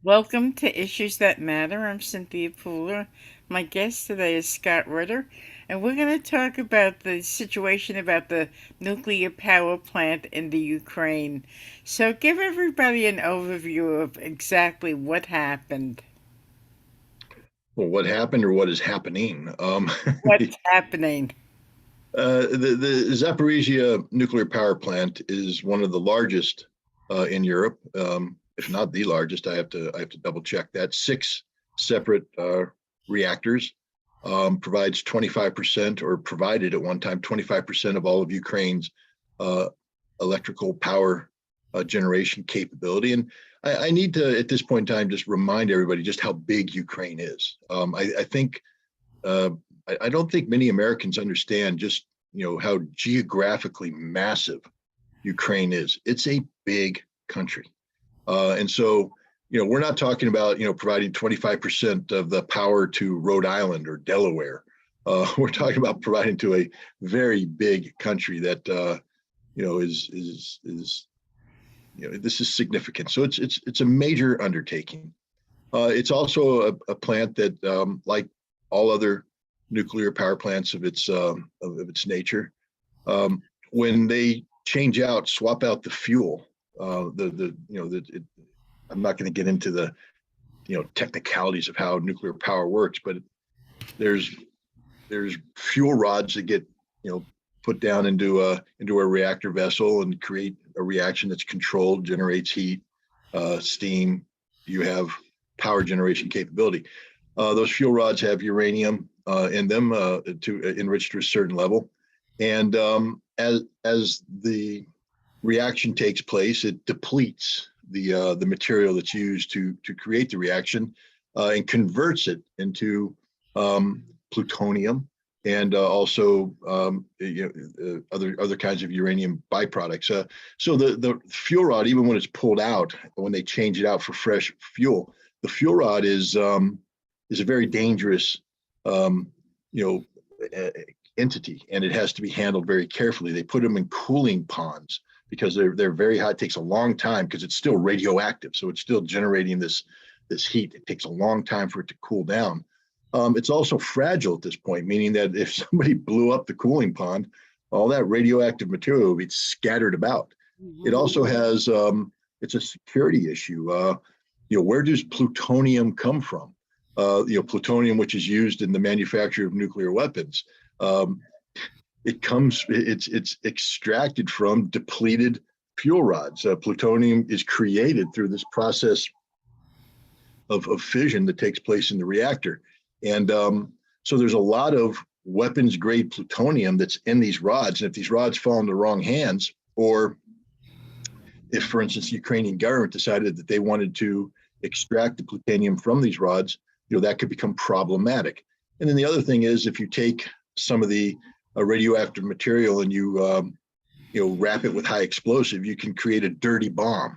Welcome to Issues That Matter. I'm Cynthia Pooler. My guest today is Scott Ritter, and we're going to talk about the situation about the nuclear power plant in the Ukraine. So, give everybody an overview of exactly what happened. Well, what happened or what is happening? What's happening? The Zaporizhia nuclear power plant is one of the largest in Europe, if not the largest. I have to double check that. Six separate reactors provides 25% or provided at one time 25% of all of Ukraine's uh, electrical power generation capability. And I need to, at this point in time, just remind everybody just how big Ukraine is. I think uh, I don't think many Americans understand just how geographically massive Ukraine is. It's a big country, and so we're not talking about providing 25% of the power to Rhode Island or Delaware. We're talking about providing to a very big country that is this is significant. So it's a major undertaking. It's also a plant that, like all other nuclear power plants of its nature, when they swap out the fuel, I'm not going to get into the technicalities of how nuclear power works, but there's there's fuel rods that get put down into a reactor vessel and create a reaction that's controlled, generates heat, steam. You have power generation capability. Those fuel rods have uranium in them to enrich to a certain level, and as the reaction takes place, it depletes the material that's used to create the reaction and converts it into plutonium and also other kinds of uranium byproducts. So the fuel rod, even when it's pulled out, when they change it out for fresh fuel, the fuel rod is a very dangerous um, you know entity, and it has to be handled very carefully. They put them in cooling ponds because they're very hot. It takes a long time because it's still radioactive, so it's still generating this heat. It takes a long time for it to cool down. It's also fragile at this point, meaning that if somebody blew up the cooling pond, all that radioactive material would be scattered about. It Mhm. also has it's a security issue. Where does plutonium come from? Plutonium, which is used in the manufacture of nuclear weapons. Um, it's extracted from depleted fuel rods. Plutonium is created through this process of fission that takes place in the reactor. And so there's a lot of weapons grade plutonium that's in these rods. And if these rods fall in the wrong hands, or if, for instance, the Ukrainian government decided that they wanted to extract the plutonium from these rods, that could become problematic. And then the other thing is, if you take some of the radioactive material and you wrap it with high explosive, you can create a dirty bomb,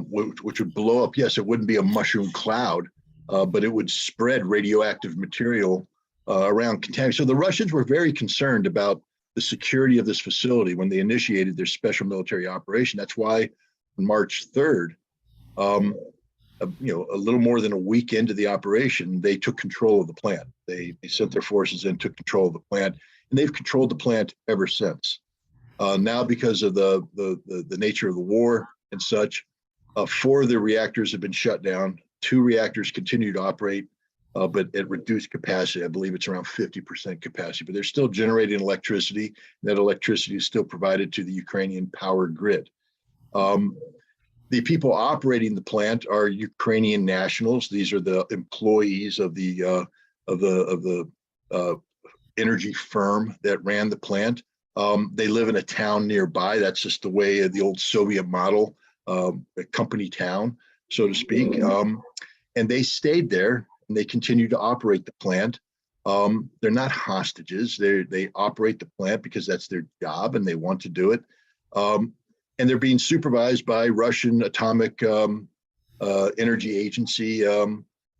which would blow up. Yes, it wouldn't be a mushroom cloud, but it would spread radioactive material around contamination. So the Russians were very concerned about the security of this facility when they initiated their special military operation. That's why on March 3rd, a little more than a week into the operation, they took control of the plant. They sent their forces in, took control of the plant, and they've controlled the plant ever since. Now, because of the nature of the war and such, four of the reactors have been shut down. Two reactors continue to operate, but at reduced capacity. I believe it's around 50% capacity, but they're still generating electricity. That electricity is still provided to the Ukrainian power grid. Um, the people operating the plant are Ukrainian nationals. These are the employees of the energy firm that ran the plant. They live in a town nearby. That's just the way of the old Soviet model, a company town, so to speak. And they stayed there and they continue to operate the plant. They're not hostages. They operate the plant because that's their job and they want to do it. Um, and they're being supervised by Russian Atomic Energy Agency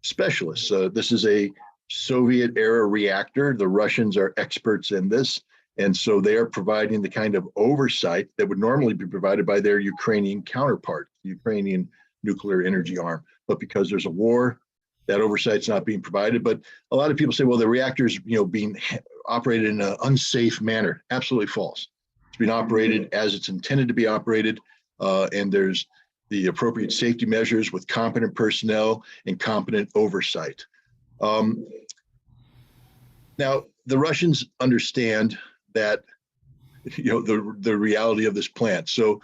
specialists. This is a Soviet era reactor. The Russians are experts in this. And so they are providing the kind of oversight that would normally be provided by their Ukrainian counterpart, Ukrainian nuclear energy arm. But because there's a war, that oversight's not being provided. But a lot of people say, well, the reactor's being operated in an unsafe manner. Absolutely false. It's being operated as it's intended to be operated, and there's the appropriate safety measures with competent personnel and competent oversight. Now, the Russians understand that the reality of this plant. So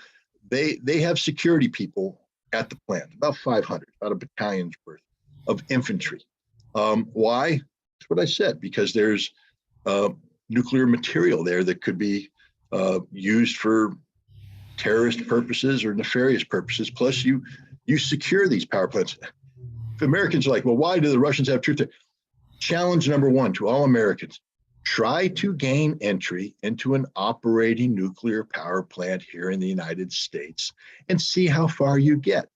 they have security people at the plant, about 500, about a battalion's worth of infantry. Why? That's what I said, because there's nuclear material there that could be used for terrorist purposes or nefarious purposes. Plus, you secure these power plants. If Americans are like, well, why do the Russians have troops there? Challenge number one to all Americans: try to gain entry into an operating nuclear power plant here in the United States and see how far you get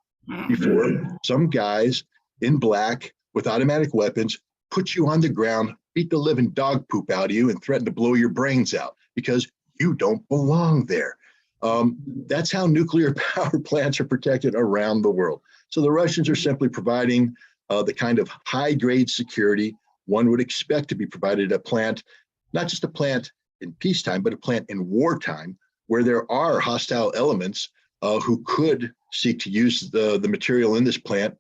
before some guys in black with automatic weapons put you on the ground, beat the living dog poop out of you, and threaten to blow your brains out because you don't belong there. That's how nuclear power plants are protected around the world. So the Russians are simply providing the kind of high-grade security one would expect to be provided at a plant, not just a plant in peacetime, but a plant in wartime, where there are hostile elements who could seek to use the material in this plant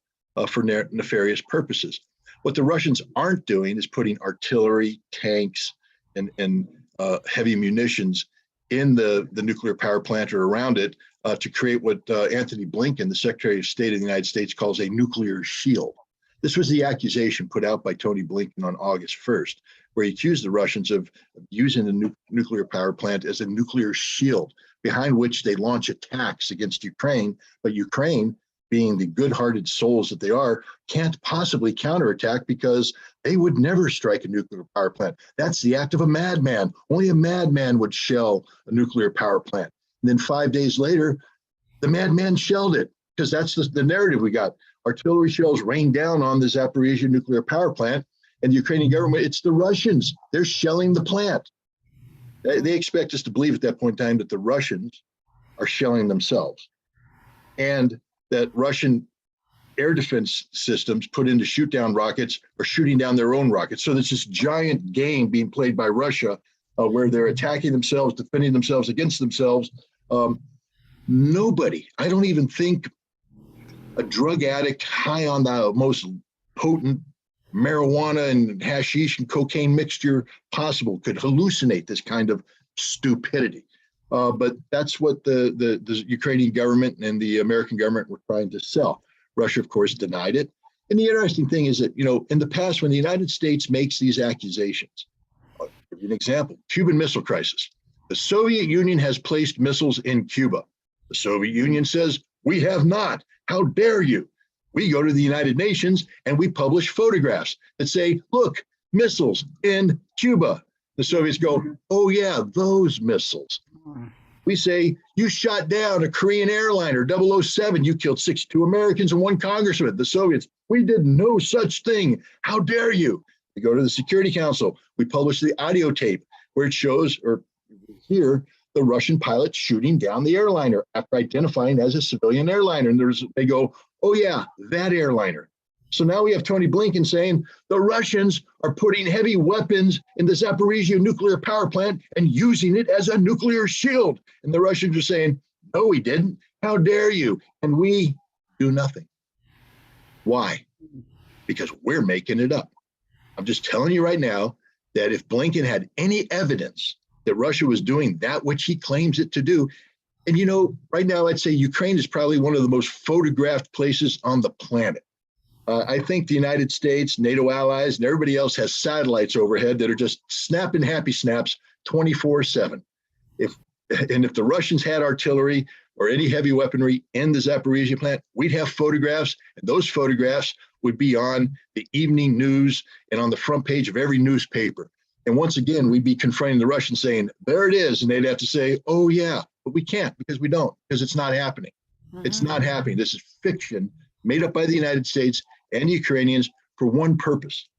for nefarious purposes. What the Russians aren't doing is putting artillery, tanks, and heavy munitions in the nuclear power plant or around it to create what Anthony Blinken, the Secretary of State of the United States, calls a nuclear shield. This was the accusation put out by Tony Blinken on August 1st, where he accused the Russians of using the nuclear power plant as a nuclear shield behind which they launch attacks against Ukraine. But Ukraine, being the good-hearted souls that they are, can't possibly counterattack because they would never strike a nuclear power plant. That's the act of a madman. Only a madman would shell a nuclear power plant. And then 5 days later, the madman shelled it, because that's the narrative we got. Artillery shells rained down on the Zaporizhia nuclear power plant, and the Ukrainian government, it's the Russians. They're shelling the plant. They expect us to believe at that point in time that the Russians are shelling themselves, and that Russian air defense systems put in to shoot down rockets are shooting down their own rockets. So there's this giant game being played by Russia where they're attacking themselves, defending themselves against themselves. Nobody, I don't even think a drug addict high on the most potent marijuana and hashish and cocaine mixture possible could hallucinate this kind of stupidity. But that's what the Ukrainian government and the American government were trying to sell. Russia, of course, denied it. And the interesting thing is that, in the past, when the United States makes these accusations, I'll give you an example: Cuban Missile Crisis. The Soviet Union has placed missiles in Cuba. The Soviet Union says, we have not. How dare you? We go to the United Nations and we publish photographs that say, look, missiles in Cuba. The Soviets go, oh yeah, those missiles. We say, you shot down a Korean airliner, 007. You killed 62 Americans and 1 congressman. The Soviets, we did no such thing. How dare you? We go to the Security Council. We publish the audio tape where it shows, or hear, the Russian pilot shooting down the airliner after identifying as a civilian airliner. And they go, oh yeah, that airliner. So now we have Tony Blinken saying the Russians are putting heavy weapons in the Zaporizhia nuclear power plant and using it as a nuclear shield. And the Russians are saying, no, we didn't. How dare you? And we do nothing. Why? Because we're making it up. I'm just telling you right now that if Blinken had any evidence that Russia was doing that which he claims it to do, and right now I'd say Ukraine is probably one of the most photographed places on the planet. I think the United States, NATO allies, and everybody else has satellites overhead that are just snapping happy snaps 24/7. If the Russians had artillery or any heavy weaponry in the Zaporizhia plant, we'd have photographs, and those photographs would be on the evening news and on the front page of every newspaper. And once again, we'd be confronting the Russians saying, there it is. And they'd have to say, oh yeah, but we can't, because we don't, because it's not happening. It's not happening. This is fiction made up by the United States and Ukrainians for one purpose.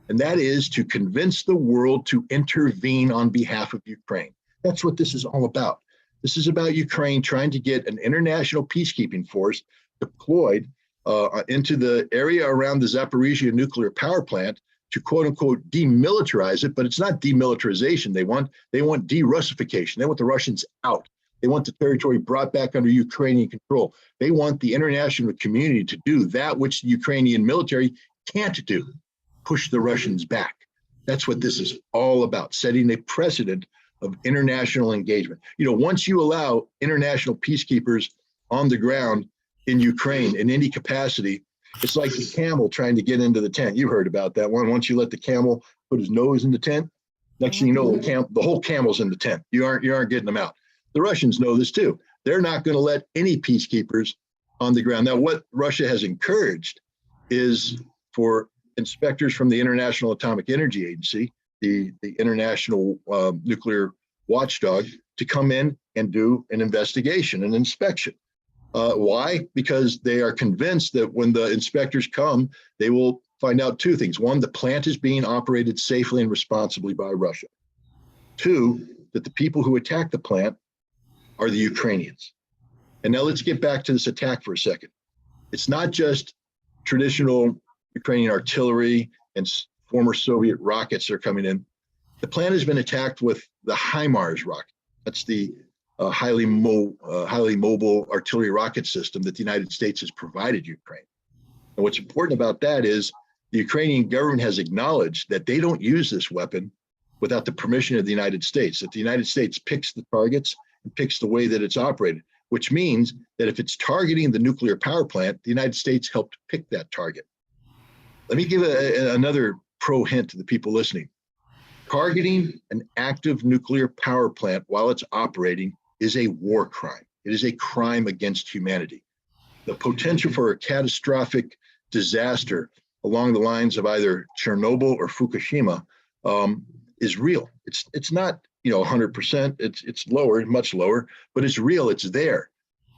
And that is to convince the world to intervene on behalf of Ukraine. That's what this is all about. This is about Ukraine trying to get an international peacekeeping force deployed into the area around the Zaporizhia nuclear power plant to quote unquote demilitarize it, but it's not demilitarization. They want de-Russification. They want the Russians out. They want the territory brought back under Ukrainian control. They want the international community to do that which the Ukrainian military can't do, push the Russians back. That's what this is all about, setting a precedent of international engagement. You know, once you allow international peacekeepers on the ground in Ukraine in any capacity, it's like the camel trying to get into the tent. You heard about that one. Once you let the camel put his nose in the tent, next thing you know, the whole camel's in the tent. You aren't getting them out. The Russians know this too. They're not going to let any peacekeepers on the ground. Now, what Russia has encouraged is for inspectors from the International Atomic Energy Agency, the international nuclear watchdog, to come in and do an investigation, an inspection. Why? Because they are convinced that when the inspectors come, they will find out two things. One, the plant is being operated safely and responsibly by Russia. Two, that the people who attack the plant are the Ukrainians. And now let's get back to this attack for a second. It's not just traditional Ukrainian artillery and former Soviet rockets that are coming in. The plant has been attacked with the HIMARS rocket. That's the highly mobile artillery rocket system that the United States has provided Ukraine. And what's important about that is the Ukrainian government has acknowledged that they don't use this weapon without the permission of the United States, that the United States picks the targets and picks the way that it's operated, which means that if it's targeting the nuclear power plant, the United States helped pick that target. Let me give another pro hint to the people listening. Targeting an active nuclear power plant while it's operating is a war crime. It is a crime against humanity. The potential for a catastrophic disaster along the lines of either Chernobyl or Fukushima is real. It's not 100%. It's lower, much lower, but it's real. It's there,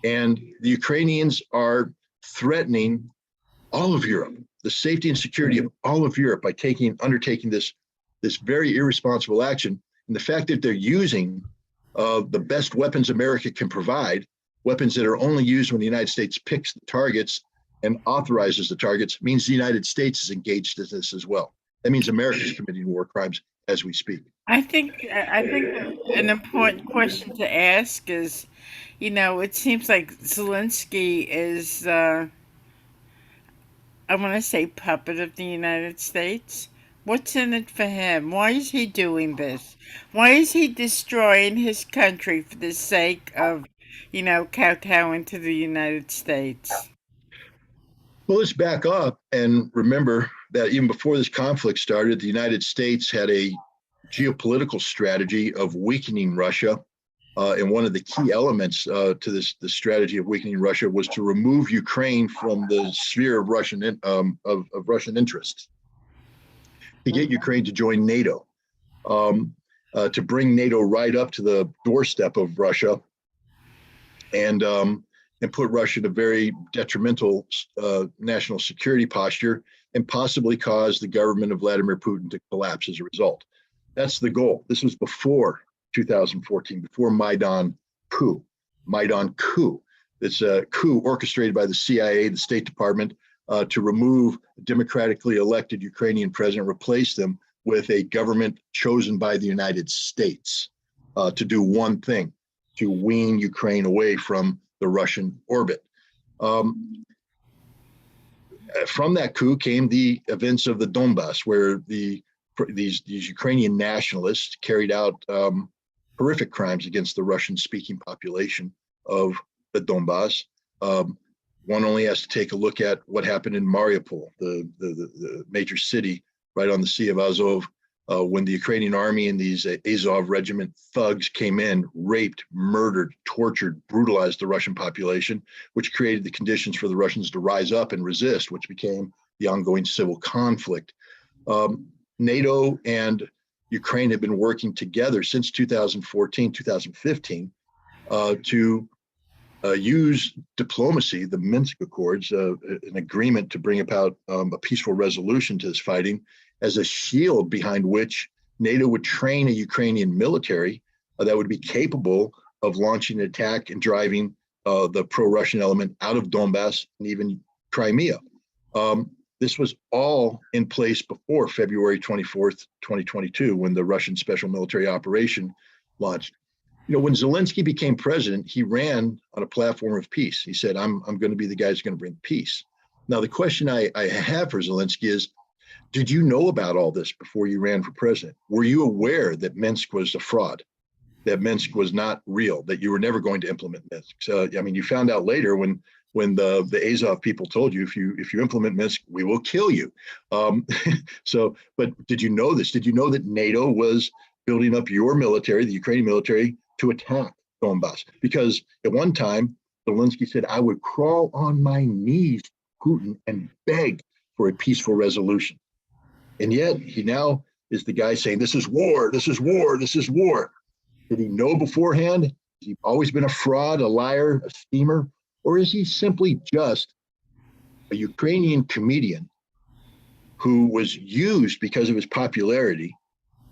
and the Ukrainians are threatening all of Europe, the safety and security of all of Europe by undertaking this very irresponsible action. And the fact that they're using the best weapons America can provide, weapons that are only used when the United States picks the targets and authorizes the targets, means the United States is engaged in this as well. That means America is committing war crimes as we speak. I think an important question to ask is, it seems like Zelensky is, I want to say, puppet of the United States. What's in it for him? Why is he doing this? Why is he destroying his country for the sake of, kowtowing to the United States? Well, let's back up and remember that even before this conflict started, the United States had a geopolitical strategy of weakening Russia. And one of the key elements to this strategy of weakening Russia was to remove Ukraine from the sphere of Russian interests, to get Ukraine to join NATO, to bring NATO right up to the doorstep of Russia, and put Russia in a very detrimental national security posture, and possibly cause the government of Vladimir Putin to collapse as a result. That's the goal. This was before 2014, before Maidan coup. It's a coup orchestrated by the CIA, the State Department, to remove a democratically elected Ukrainian president, replace them with a government chosen by the United States to do one thing, to wean Ukraine away from the Russian orbit. From that coup came the events of the Donbass, where these Ukrainian nationalists carried out horrific crimes against the Russian-speaking population of the Donbass. One only has to take a look at what happened in Mariupol, the major city right on the Sea of Azov, when the Ukrainian army and these Azov regiment thugs came in, raped, murdered, tortured, brutalized the Russian population, which created the conditions for the Russians to rise up and resist, which became the ongoing civil conflict. NATO and Ukraine have been working together since 2014, 2015 to use diplomacy, the Minsk Accords, an agreement to bring about a peaceful resolution to this fighting, as a shield behind which NATO would train a Ukrainian military that would be capable of launching an attack and driving the pro-Russian element out of Donbass and even Crimea. This was all in place before February 24th, 2022, when the Russian special military operation launched. When Zelensky became president, he ran on a platform of peace. He said, I'm going to be the guy who's going to bring peace. Now, the question I have for Zelensky is, did you know about all this before you ran for president? Were you aware that Minsk was a fraud, that Minsk was not real, that you were never going to implement Minsk? So, you found out later when the Azov people told you, if you implement Minsk, we will kill you. But did you know this? Did you know that NATO was building up your military, the Ukrainian military, to attack Donbass? Because at one time, Zelensky said, I would crawl on my knees, Putin, and beg for a peaceful resolution. And yet he now is the guy saying, this is war, this is war, this is war. Did he know beforehand? Has he always been a fraud, a liar, a schemer? Or is he simply just a Ukrainian comedian who was used because of his popularity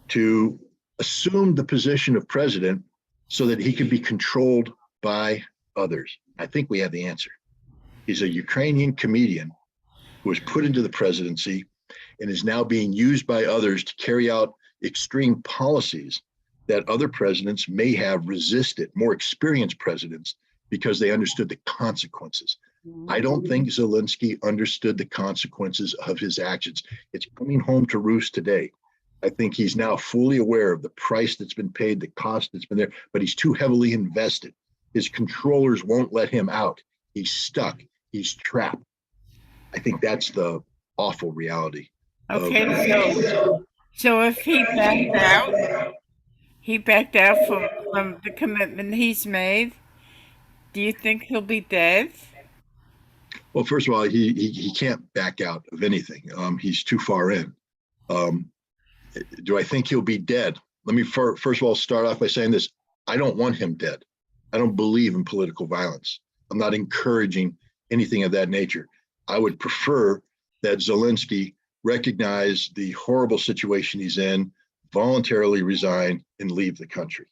to assume the position of president so that he could be controlled by others? I think we have the answer. He's a Ukrainian comedian who was put into the presidency and is now being used by others to carry out extreme policies that other presidents may have resisted, more experienced presidents, because they understood the consequences. I don't think Zelensky understood the consequences of his actions. It's coming home to roost today. I think he's now fully aware of the price that's been paid, the cost that's been there, but he's too heavily invested. His controllers won't let him out. He's stuck. He's trapped. I think that's the awful reality. Okay, so if he backed out from the commitment he's made, do you think he'll be dead? Well, first of all, he can't back out of anything. He's too far in. Do I think he'll be dead? Let me first of all start off by saying this. I don't want him dead. I don't believe in political violence. I'm not encouraging anything of that nature. I would prefer that Zelensky recognize the horrible situation he's in, voluntarily resign, and leave the country,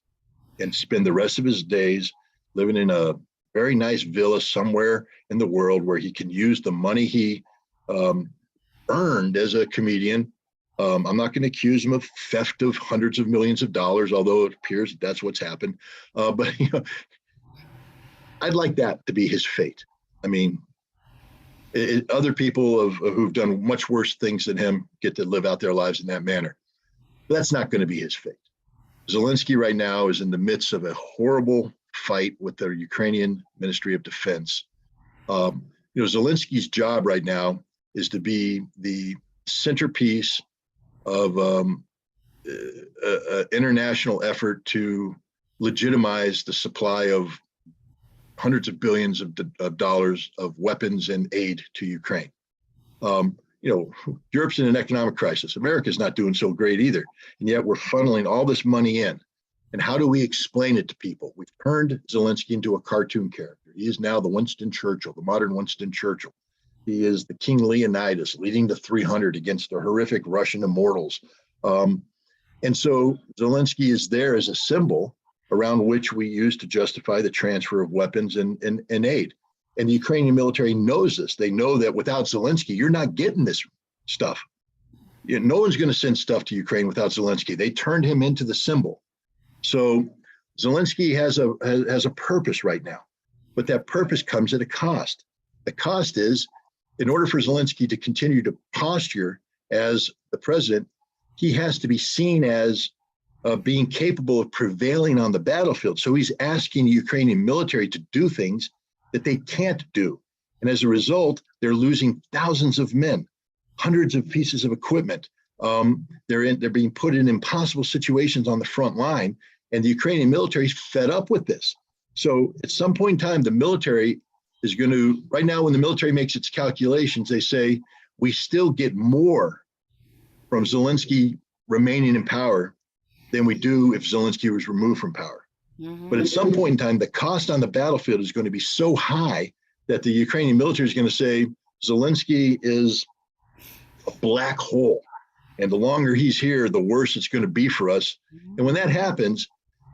and spend the rest of his days living in a very nice villa somewhere in the world where he can use the money he earned as a comedian. I'm not going to accuse him of theft of hundreds of millions of dollars, although it appears that that's what's happened. But I'd like that to be his fate. I mean, other people who've done much worse things than him get to live out their lives in that manner. But that's not going to be his fate. Zelensky right now is in the midst of a horrible fight with the Ukrainian Ministry of Defense. Zelensky's job right now is to be the centerpiece of an international effort to legitimize the supply of hundreds of billions of dollars of weapons and aid to Ukraine. Europe's in an economic crisis. America's not doing so great either. And yet we're funneling all this money in. And how do we explain it to people? We've turned Zelensky into a cartoon character. He is now the Winston Churchill, the modern Winston Churchill. He is the King Leonidas leading the 300 against the horrific Russian immortals. And so Zelensky is there as a symbol around which we use to justify the transfer of weapons and aid. And the Ukrainian military knows this. They know that without Zelensky, you're not getting this stuff. No one's going to send stuff to Ukraine without Zelensky. They turned him into the symbol. So Zelensky has a purpose right now, but that purpose comes at a cost. The cost is, in order for Zelensky to continue to posture as the president, he has to be seen as being capable of prevailing on the battlefield. So he's asking the Ukrainian military to do things that they can't do. And as a result, they're losing thousands of men, hundreds of pieces of equipment. They're being put in impossible situations on the front line, and the Ukrainian military is fed up with this. So at some point in time, the military is going to, right now when the military makes its calculations, they say, we still get more from Zelensky remaining in power than we do if Zelensky was removed from power. Mm-hmm. But at some point in time, the cost on the battlefield is going to be so high that the Ukrainian military is going to say, Zelensky is a black hole. And the longer he's here, the worse it's going to be for us. And when that happens,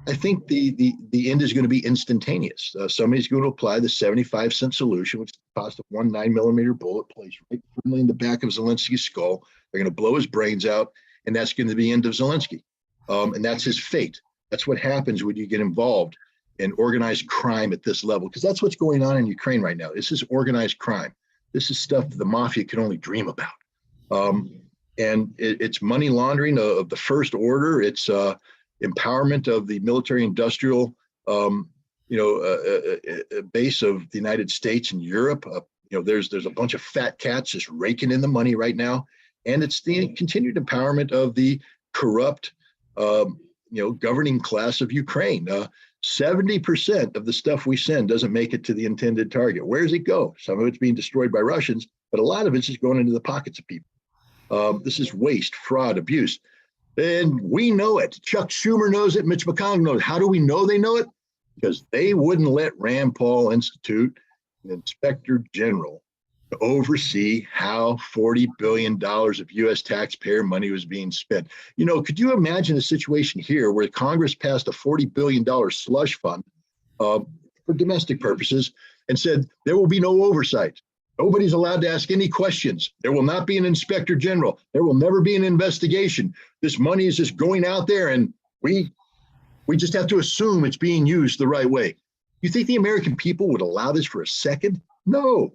I think the end is going to be instantaneous. Somebody's going to apply the 75-cent solution, which is the cost of one 9mm bullet placed right firmly in the back of Zelensky's skull. They're going to blow his brains out, and that's going to be the end of Zelensky. And that's his fate. That's what happens when you get involved in organized crime at this level, because that's what's going on in Ukraine right now. This is organized crime. This is stuff that the mafia can only dream about. And it's money laundering of the first order. It's empowerment of the military-industrial, base of the United States and Europe. There's a bunch of fat cats just raking in the money right now, and it's the continued empowerment of the corrupt, governing class of Ukraine. 70% of the stuff we send doesn't make it to the intended target. Where does it go? Some of it's being destroyed by Russians, but a lot of it's just going into the pockets of people. This is waste, fraud, abuse. And we know it. Chuck Schumer knows it. Mitch McConnell knows it. How do we know they know it? Because they wouldn't let Rand Paul institute an inspector general to oversee how $40 billion of U.S. taxpayer money was being spent. Could you imagine a situation here where Congress passed a $40 billion slush fund for domestic purposes and said there will be no oversight? Nobody's allowed to ask any questions. There will not be an inspector general. There will never be an investigation. This money is just going out there, and we just have to assume it's being used the right way. You think the American people would allow this for a second? No.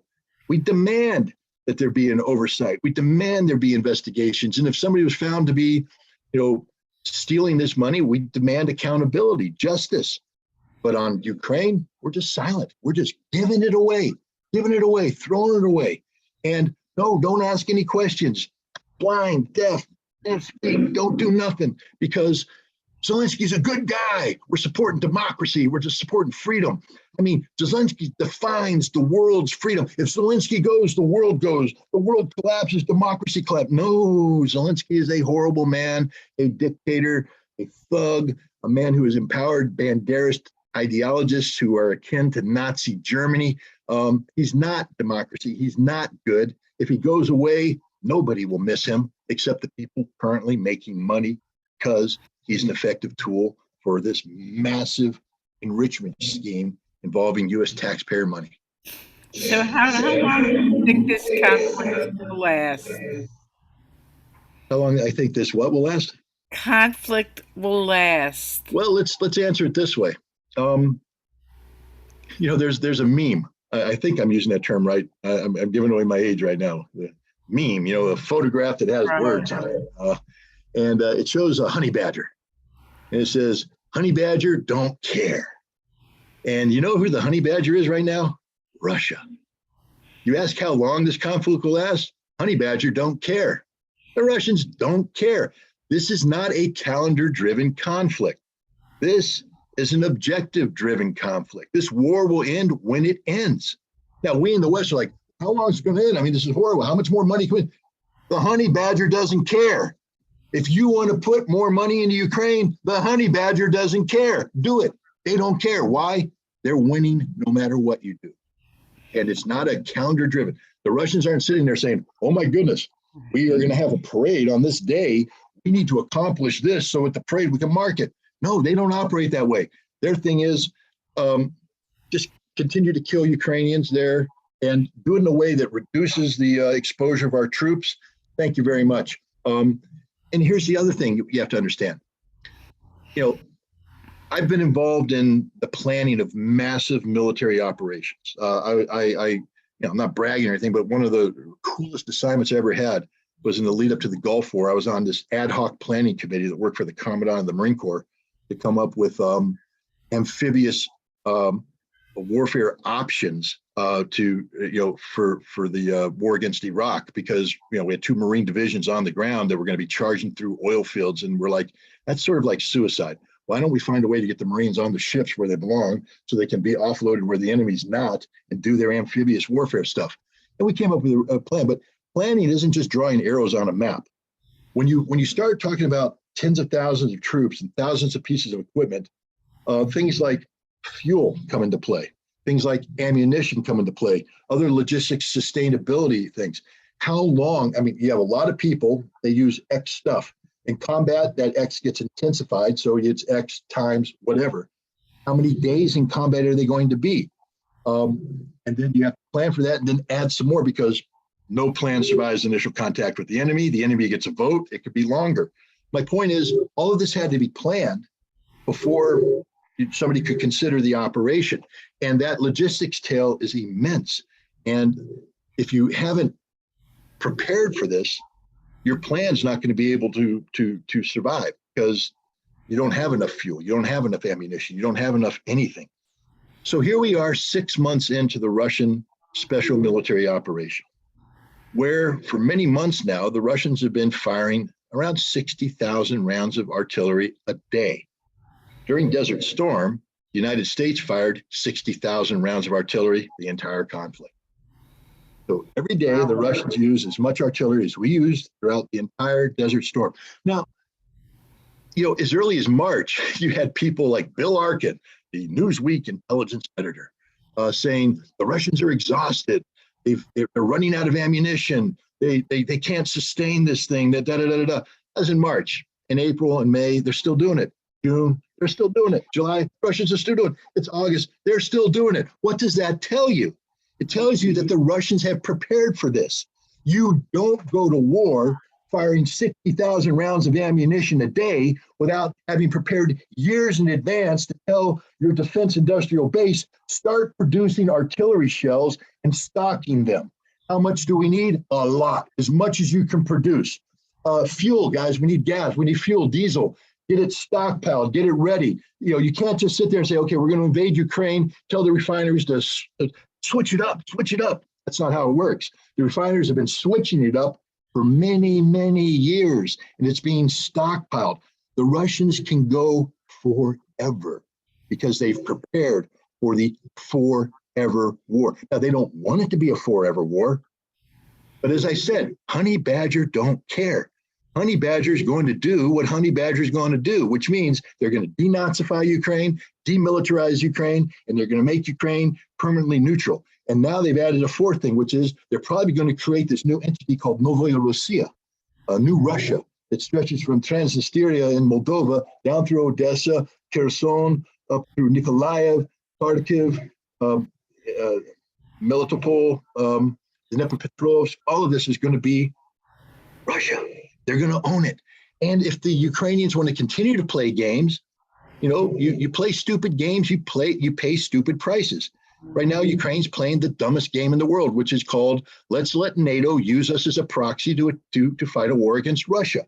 We demand that there be an oversight. We demand there be investigations. And if somebody was found to be, stealing this money, we demand accountability, justice. But on Ukraine, we're just silent. We're just giving it away, throwing it away. And no, don't ask any questions. Blind, deaf, don't speak, don't do nothing, because Zelensky's a good guy. We're supporting democracy. We're just supporting freedom. I mean, Zelensky defines the world's freedom. If Zelensky goes, the world goes. The world collapses, democracy collapses. No, Zelensky is a horrible man, a dictator, a thug, a man who has empowered Banderist ideologists who are akin to Nazi Germany. He's not democracy. He's not good. If he goes away, nobody will miss him except the people currently making money, because he's an effective tool for this massive enrichment scheme involving U.S. taxpayer money. So how long do you think this conflict will last? How long I think this what will last? Conflict will last. Well, let's answer it this way. There's a meme. I think I'm using that term right. I'm giving away my age right now. The meme, a photograph that has words on it, and it shows a honey badger, and it says, "Honey badger don't care." And you know who the honey badger is right now? Russia. You ask how long this conflict will last? Honey badger don't care. The Russians don't care. This is not a calendar-driven conflict. This is an objective-driven conflict. This war will end when it ends. Now, we in the West are like, how long is it going to end? I mean, this is horrible. How much more money can we? The honey badger doesn't care. If you want to put more money into Ukraine, the honey badger doesn't care. Do it. They don't care. Why? They're winning no matter what you do. And it's not a calendar-driven. The Russians aren't sitting there saying, oh my goodness, we are going to have a parade on this day. We need to accomplish this so at the parade we can mark it. No, they don't operate that way. Their thing is just continue to kill Ukrainians there and do it in a way that reduces the exposure of our troops. Thank you very much. And here's the other thing you have to understand. I've been involved in the planning of massive military operations. I'm not bragging or anything, but one of the coolest assignments I ever had was in the lead up to the Gulf War. I was on this ad hoc planning committee that worked for the Commandant of the Marine Corps to come up with amphibious warfare options for the war against Iraq, because we had 2 Marine divisions on the ground that were going to be charging through oil fields, and we're like, that's sort of like suicide. Why don't we find a way to get the Marines on the ships where they belong so they can be offloaded where the enemy's not and do their amphibious warfare stuff? And we came up with a plan, but planning isn't just drawing arrows on a map. When you start talking about tens of thousands of troops and thousands of pieces of equipment, things like fuel come into play, things like ammunition come into play, other logistics, sustainability things. How long? I mean, you have a lot of people, they use X stuff. In combat, that X gets intensified, so it's X times whatever. How many days in combat are they going to be? And then you have to plan for that and then add some more, because no plan survives initial contact with the enemy. The enemy gets a vote. It could be longer. My point is, all of this had to be planned before somebody could consider the operation. And that logistics tail is immense. And if you haven't prepared for this, your plan's not going to be able to survive, because you don't have enough fuel, you don't have enough ammunition, you don't have enough anything. So here we are 6 months into the Russian special military operation, where for many months now, the Russians have been firing around 60,000 rounds of artillery a day. During Desert Storm, the United States fired 60,000 rounds of artillery the entire conflict. So every day, the Russians use as much artillery as we used throughout the entire Desert Storm. Now, as early as March, you had people like Bill Arkin, the Newsweek intelligence editor, saying the Russians are exhausted. They're running out of ammunition. They can't sustain this thing. That was in March. In April and May, they're still doing it. June, they're still doing it. July, Russians are still doing it. It's August, they're still doing it. What does that tell you? It tells you that the Russians have prepared for this. You don't go to war firing 60,000 rounds of ammunition a day without having prepared years in advance to tell your defense industrial base, start producing artillery shells and stocking them. How much do we need? A lot, as much as you can produce. Fuel, guys, we need gas, we need fuel, diesel. Get it stockpiled, get it ready. You can't just sit there and say, okay, we're going to invade Ukraine, tell the refineries to switch it up. That's not how it works. The refiners have been switching it up for many, many years, and it's being stockpiled. The Russians can go forever because they've prepared for the forever war. Now, they don't want it to be a forever war, but as I said, Honey Badger don't care. Honey Badger is going to do what Honey Badger is going to do, which means they're going to denazify Ukraine, demilitarize Ukraine, and they're going to make Ukraine permanently neutral. And now they've added a fourth thing, which is they're probably going to create this new entity called Novaya Russia, a new Russia that stretches from Transnistria in Moldova down through Odessa, Kherson, up through Nikolaev, Kharkiv, Melitopol, Dnipropetrovsk. All of this is going to be Russia. They're going to own it. And if the Ukrainians want to continue to play games, you play stupid games, you pay stupid prices. Right now, Ukraine's playing the dumbest game in the world, which is called, let's let NATO use us as a proxy to fight a war against Russia.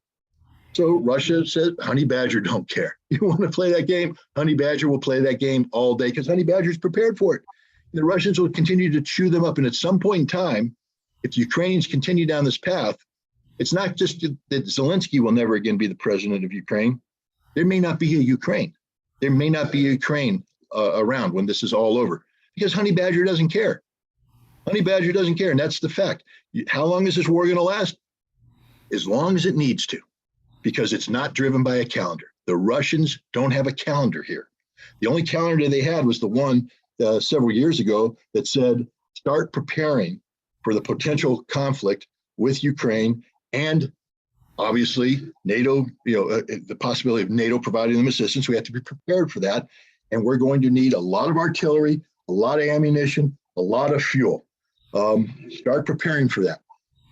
So Russia said, Honey Badger don't care. You want to play that game? Honey Badger will play that game all day because Honey Badger's prepared for it. And the Russians will continue to chew them up. And at some point in time, if the Ukrainians continue down this path, it's not just that Zelensky will never again be the president of Ukraine. There may not be a Ukraine. There may not be a Ukraine around when this is all over, because Honey Badger doesn't care. Honey Badger doesn't care, and that's the fact. How long is this war going to last? As long as it needs to, because it's not driven by a calendar. The Russians don't have a calendar here. The only calendar they had was the one several years ago that said, start preparing for the potential conflict with Ukraine, and obviously NATO, the possibility of NATO providing them assistance. We have to be prepared for that. And we're going to need a lot of artillery, a lot of ammunition, a lot of fuel. Start preparing for that.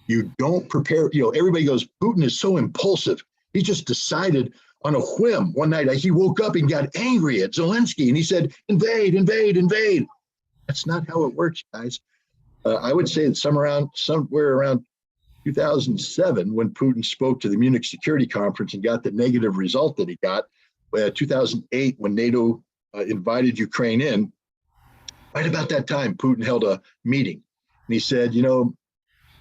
You don't prepare, everybody goes, Putin is so impulsive. He just decided on a whim one night. He woke up and got angry at Zelensky and he said, invade, invade, invade. That's not how it works, guys. I would say that somewhere around 2007, when Putin spoke to the Munich Security Conference and got the negative result that he got, 2008, when NATO invited Ukraine in, right about that time, Putin held a meeting. And he said,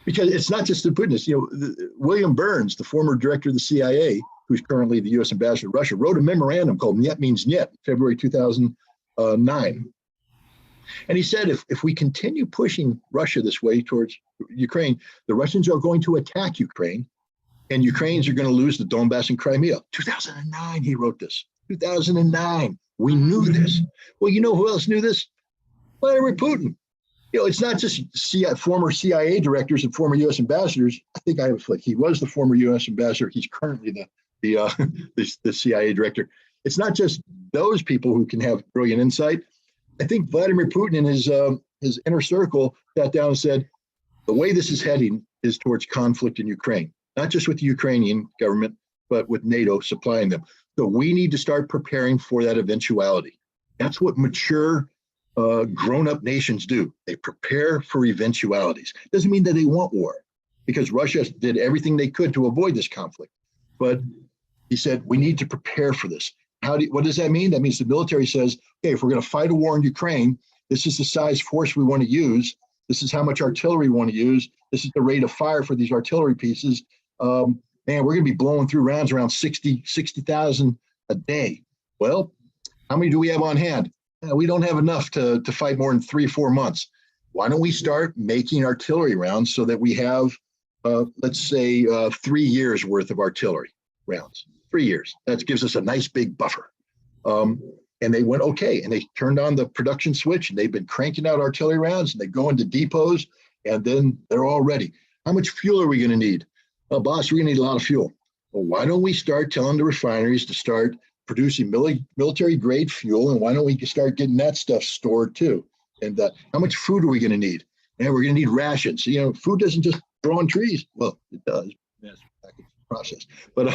because it's not just the Putin, William Burns, the former director of the CIA, who's currently the U.S. ambassador to Russia, wrote a memorandum called Niet Means Niet, February 2009. And he said, if we continue pushing Russia this way towards Ukraine, the Russians are going to attack Ukraine, and Ukrainians are going to lose the Donbass and Crimea. 2009, he wrote this. 2009, we knew this. Well, who else knew this? Vladimir Putin. It's not just former CIA directors and former U.S. ambassadors. I think he was the former U.S. ambassador. He's currently the the CIA director. It's not just those people who can have brilliant insight. I think Vladimir Putin and his inner circle sat down and said, the way this is heading is towards conflict in Ukraine, not just with the Ukrainian government, but with NATO supplying them. So we need to start preparing for that eventuality. That's what mature, grown-up nations do. They prepare for eventualities. Doesn't mean that they want war, because Russia did everything they could to avoid this conflict. But he said, we need to prepare for this. What does that mean? That means the military says, okay, if we're going to fight a war in Ukraine, this is the size force we want to use. This is how much artillery we want to use. This is the rate of fire for these artillery pieces. Man, we're going to be blowing through rounds around 60,000 a day. Well, how many do we have on hand? We don't have enough to fight more than 3-4 months. Why don't we start making artillery rounds so that we have, let's say, 3 years worth of artillery rounds? 3 years. That gives us a nice big buffer. And they went, okay. And they turned on the production switch, and they've been cranking out artillery rounds, and they go into depots, and then they're all ready. How much fuel are we going to need? Boss, we're going to need a lot of fuel. Well, why don't we start telling the refineries to start producing military grade fuel, and why don't we start getting that stuff stored too? And how much food are we going to need? And we're going to need rations. You know, food doesn't just grow on trees. Well, it does. Yes, process. But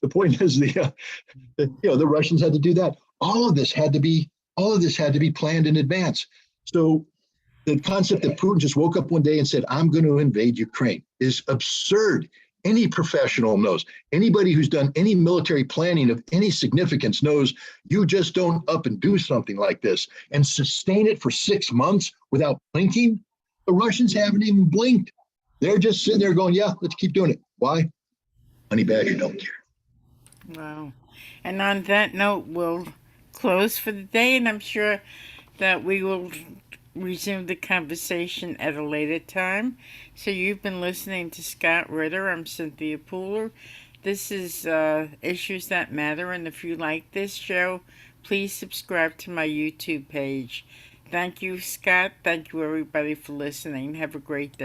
the point is, the Russians had to do that. All of this had to be planned in advance. So the concept that Putin just woke up one day and said, I'm going to invade Ukraine is absurd. Any professional knows, anybody who's done any military planning of any significance knows you just don't up and do something like this and sustain it for 6 months without blinking. The Russians haven't even blinked. They're just sitting there going, yeah, let's keep doing it. Why? Honey Badger don't care. Wow. And on that note, we'll close for the day, and I'm sure that we will resume the conversation at a later time. So you've been listening to Scott Ritter. I'm Cynthia Pooler. This is Issues That Matter, and if you like this show, please subscribe to my YouTube page. Thank you, Scott. Thank you, everybody, for listening. Have a great day.